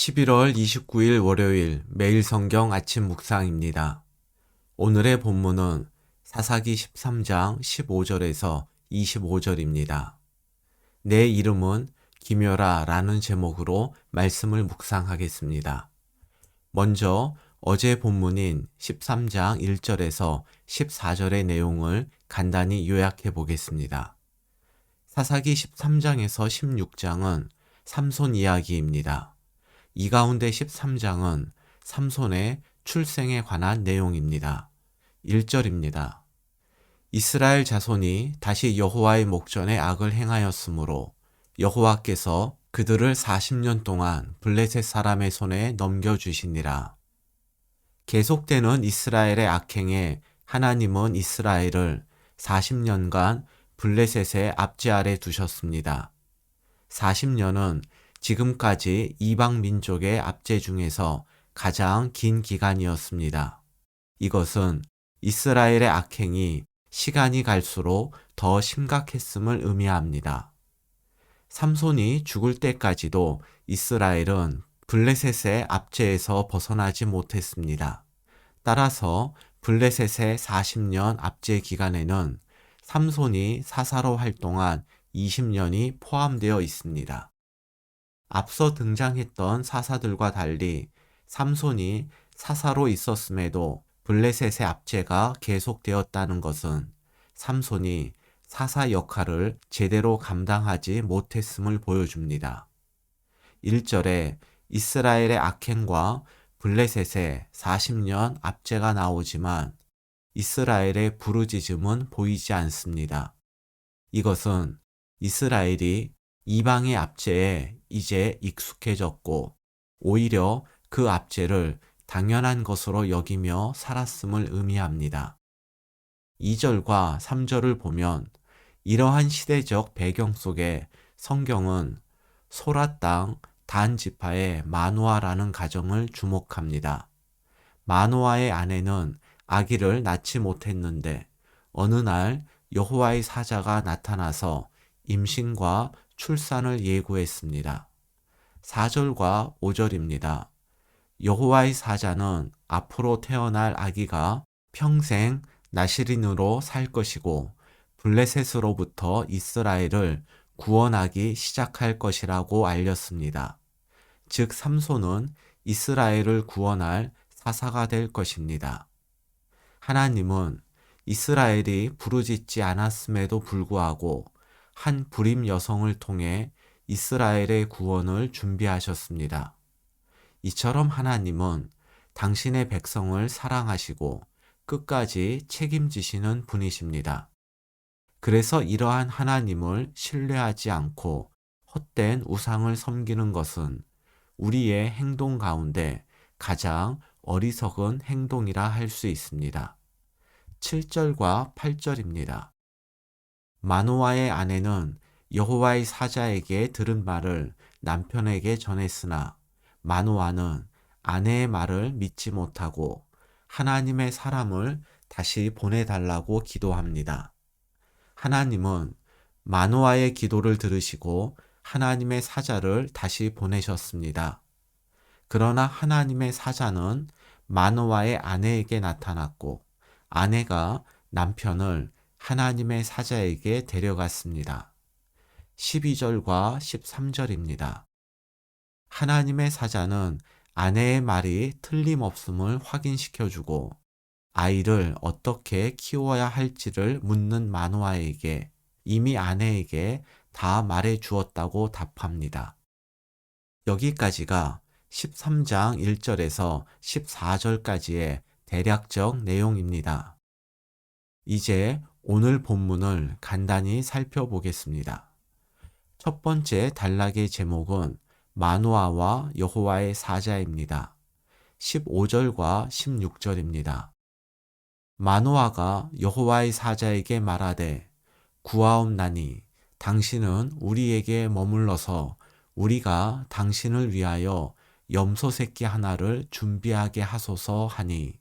11월 29일 월요일 매일 성경 아침 묵상입니다. 오늘의 본문은 사사기 13장 15절에서 25절입니다. 내 이름은 기묘라 라는 제목으로 말씀을 묵상하겠습니다. 먼저 어제 본문인 13장 1절에서 14절의 내용을 간단히 요약해 보겠습니다. 사사기 13장에서 16장은 삼손 이야기입니다. 이 가운데 13장은 삼손의 출생에 관한 내용입니다. 1절입니다. 이스라엘 자손이 다시 여호와의 목전에 악을 행하였으므로 여호와께서 그들을 40년 동안 블레셋 사람의 손에 넘겨주시니라. 계속되는 이스라엘의 악행에 하나님은 이스라엘을 40년간 블레셋의 압제 아래 두셨습니다. 40년은 지금까지 이방 민족의 압제 중에서 가장 긴 기간이었습니다. 이것은 이스라엘의 악행이 시간이 갈수록 더 심각했음을 의미합니다. 삼손이 죽을 때까지도 이스라엘은 블레셋의 압제에서 벗어나지 못했습니다. 따라서 블레셋의 40년 압제 기간에는 삼손이 사사로 활동한 20년이 포함되어 있습니다. 앞서 등장했던 사사들과 달리 삼손이 사사로 있었음에도 블레셋의 압제가 계속되었다는 것은 삼손이 사사 역할을 제대로 감당하지 못했음을 보여줍니다. 1절에 이스라엘의 악행과 블레셋의 40년 압제가 나오지만 이스라엘의 부르짖음은 보이지 않습니다. 이것은 이스라엘이 이방의 압제에 이제 익숙해졌고 오히려 그 압제를 당연한 것으로 여기며 살았음을 의미합니다. 2절과 3절을 보면 이러한 시대적 배경 속에 성경은 소라 땅 단 지파의 마노아라는 가정을 주목합니다. 마노아의 아내는 아기를 낳지 못했는데 어느 날 여호와의 사자가 나타나서 임신과 출산을 예고했습니다. 4절과 5절입니다. 여호와의 사자는 앞으로 태어날 아기가 평생 나시린으로 살 것이고 블레셋으로부터 이스라엘을 구원하기 시작할 것이라고 알렸습니다. 즉 삼손은 이스라엘을 구원할 사사가 될 것입니다. 하나님은 이스라엘이 부르짖지 않았음에도 불구하고 한 불임 여성을 통해 이스라엘의 구원을 준비하셨습니다. 이처럼 하나님은 당신의 백성을 사랑하시고 끝까지 책임지시는 분이십니다. 그래서 이러한 하나님을 신뢰하지 않고 헛된 우상을 섬기는 것은 우리의 행동 가운데 가장 어리석은 행동이라 할 수 있습니다. 7절과 8절입니다. 마노아의 아내는 여호와의 사자에게 들은 말을 남편에게 전했으나 마노아는 아내의 말을 믿지 못하고 하나님의 사람을 다시 보내달라고 기도합니다. 하나님은 마노아의 기도를 들으시고 하나님의 사자를 다시 보내셨습니다. 그러나 하나님의 사자는 마노아의 아내에게 나타났고 아내가 남편을 하나님의 사자에게 데려갔습니다. 12절과 13절입니다. 하나님의 사자는 아내의 말이 틀림없음을 확인시켜주고 아이를 어떻게 키워야 할지를 묻는 마노아에게 이미 아내에게 다 말해 주었다고 답합니다. 여기까지가 13장 1절에서 14절까지의 대략적 내용입니다. 이제 오늘 본문을 간단히 살펴보겠습니다. 첫 번째 단락의 제목은 마노아와 여호와의 사자입니다. 15절과 16절입니다. 마노아가 여호와의 사자에게 말하되 구하옵나니 당신은 우리에게 머물러서 우리가 당신을 위하여 염소 새끼 하나를 준비하게 하소서 하니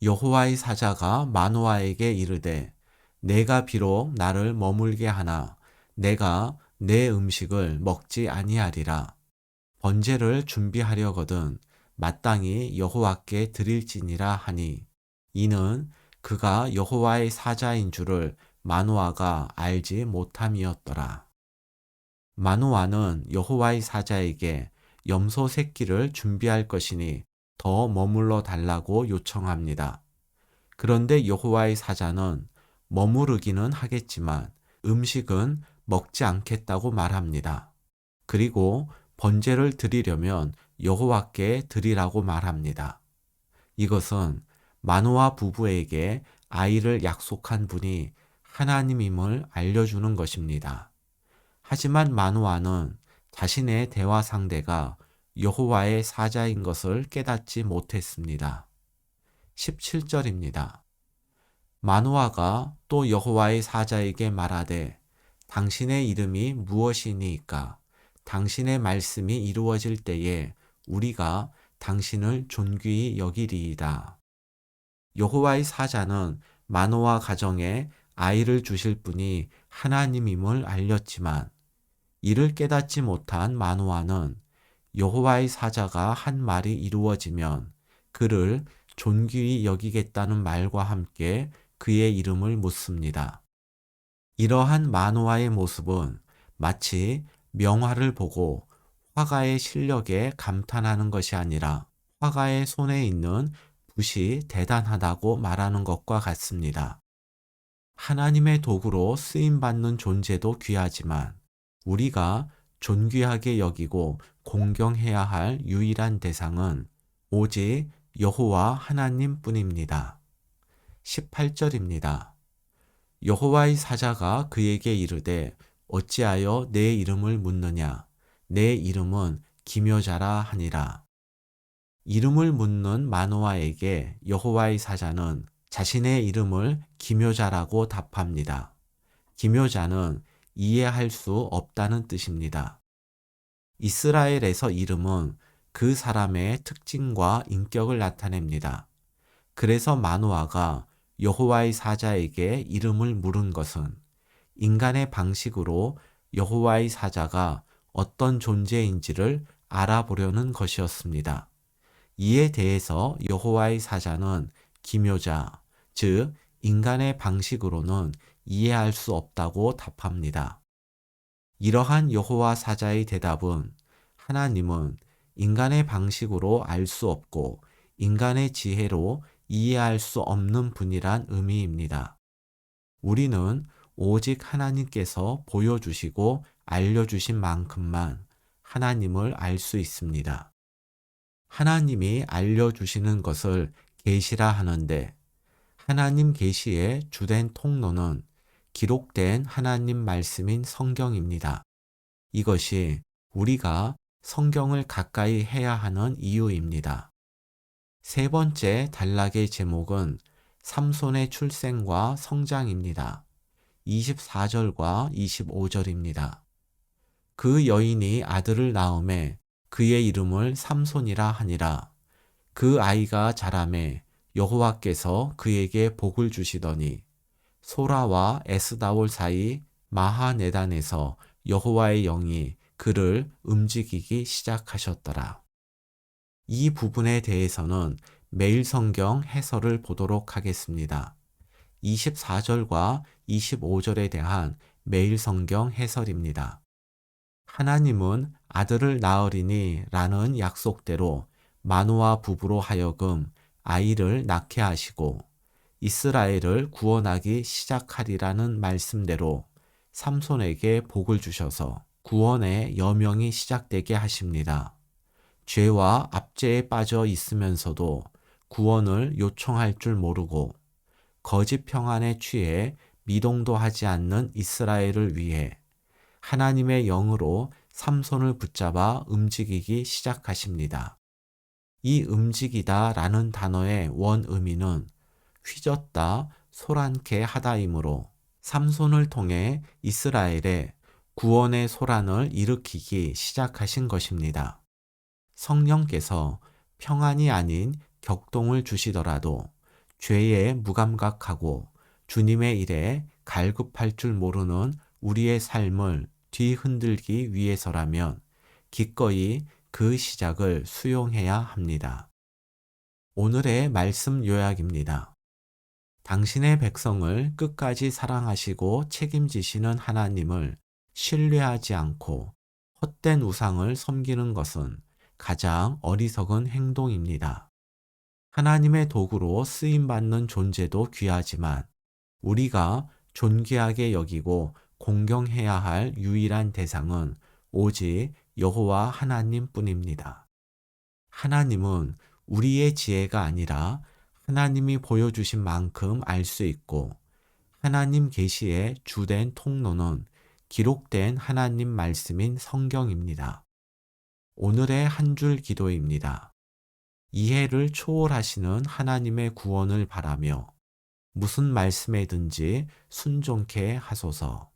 여호와의 사자가 마노아에게 이르되 내가 비록 나를 머물게 하나 내가 내 음식을 먹지 아니하리라. 번제를 준비하려거든 마땅히 여호와께 드릴지니라 하니 이는 그가 여호와의 사자인 줄을 마노아가 알지 못함이었더라. 마노아는 여호와의 사자에게 염소 새끼를 준비할 것이니 더 머물러 달라고 요청합니다. 그런데 여호와의 사자는 머무르기는 하겠지만 음식은 먹지 않겠다고 말합니다. 그리고 번제를 드리려면 여호와께 드리라고 말합니다. 이것은 마노아 부부에게 아이를 약속한 분이 하나님임을 알려주는 것입니다. 하지만 마노아는 자신의 대화 상대가 여호와의 사자인 것을 깨닫지 못했습니다. 17절입니다. 마노아가 또 여호와의 사자에게 말하되 당신의 이름이 무엇이니이까? 당신의 말씀이 이루어질 때에 우리가 당신을 존귀히 여기리이다. 여호와의 사자는 마노아 가정에 아이를 주실 분이 하나님임을 알렸지만 이를 깨닫지 못한 마노아는 여호와의 사자가 한 말이 이루어지면 그를 존귀히 여기겠다는 말과 함께 그의 이름을 묻습니다. 이러한 마노아의 모습은 마치 명화를 보고 화가의 실력에 감탄하는 것이 아니라 화가의 손에 있는 붓이 대단하다고 말하는 것과 같습니다. 하나님의 도구로 쓰임받는 존재도 귀하지만 우리가 존귀하게 여기고 공경해야 할 유일한 대상은 오직 여호와 하나님 뿐입니다. 18절입니다. 여호와의 사자가 그에게 이르되 어찌하여 내 이름을 묻느냐? 내 이름은 기묘자라 하니라. 이름을 묻는 마노아에게 여호와의 사자는 자신의 이름을 기묘자라고 답합니다. 기묘자는 이해할 수 없다는 뜻입니다. 이스라엘에서 이름은 그 사람의 특징과 인격을 나타냅니다. 그래서 마노아가 여호와의 사자에게 이름을 물은 것은 인간의 방식으로 여호와의 사자가 어떤 존재인지를 알아보려는 것이었습니다. 이에 대해서 여호와의 사자는 기묘자, 즉 인간의 방식으로는 이해할 수 없다고 답합니다. 이러한 여호와 사자의 대답은 하나님은 인간의 방식으로 알 수 없고 인간의 지혜로 이해할 수 없는 분이란 의미입니다. 우리는 오직 하나님께서 보여주시고 알려주신 만큼만 하나님을 알 수 있습니다. 하나님이 알려주시는 것을 계시라 하는데 하나님 계시의 주된 통로는 기록된 하나님 말씀인 성경입니다. 이것이 우리가 성경을 가까이 해야 하는 이유입니다. 세 번째 단락의 제목은 삼손의 출생과 성장입니다. 24절과 25절입니다. 그 여인이 아들을 낳음에 그의 이름을 삼손이라 하니라. 그 아이가 자라매 여호와께서 그에게 복을 주시더니 소라와 에스다올 사이 마하네단에서 여호와의 영이 그를 움직이기 시작하셨더라. 이 부분에 대해서는 매일 성경 해설을 보도록 하겠습니다. 24절과 25절에 대한 매일 성경 해설입니다. 하나님은 아들을 낳으리니 라는 약속대로 마노아 부부로 하여금 아이를 낳게 하시고 이스라엘을 구원하기 시작하리라는 말씀대로 삼손에게 복을 주셔서 구원의 여명이 시작되게 하십니다. 죄와 압제에 빠져 있으면서도 구원을 요청할 줄 모르고 거짓 평안에 취해 미동도 하지 않는 이스라엘을 위해 하나님의 영으로 삼손을 붙잡아 움직이기 시작하십니다. 이 움직이다 라는 단어의 원 의미는 휘젓다, 소란케 하다이므로 삼손을 통해 이스라엘에 구원의 소란을 일으키기 시작하신 것입니다. 성령께서 평안이 아닌 격동을 주시더라도 죄에 무감각하고 주님의 일에 갈급할 줄 모르는 우리의 삶을 뒤흔들기 위해서라면 기꺼이 그 시작을 수용해야 합니다. 오늘의 말씀 요약입니다. 당신의 백성을 끝까지 사랑하시고 책임지시는 하나님을 신뢰하지 않고 헛된 우상을 섬기는 것은 가장 어리석은 행동입니다. 하나님의 도구로 쓰임받는 존재도 귀하지만 우리가 존귀하게 여기고 공경해야 할 유일한 대상은 오직 여호와 하나님뿐입니다. 하나님은 우리의 지혜가 아니라 하나님이 보여주신 만큼 알 수 있고 하나님 계시의 주된 통로는 기록된 하나님 말씀인 성경입니다. 오늘의 한 줄 기도입니다. 이해를 초월하시는 하나님의 구원을 바라며 무슨 말씀에든지 순종케 하소서.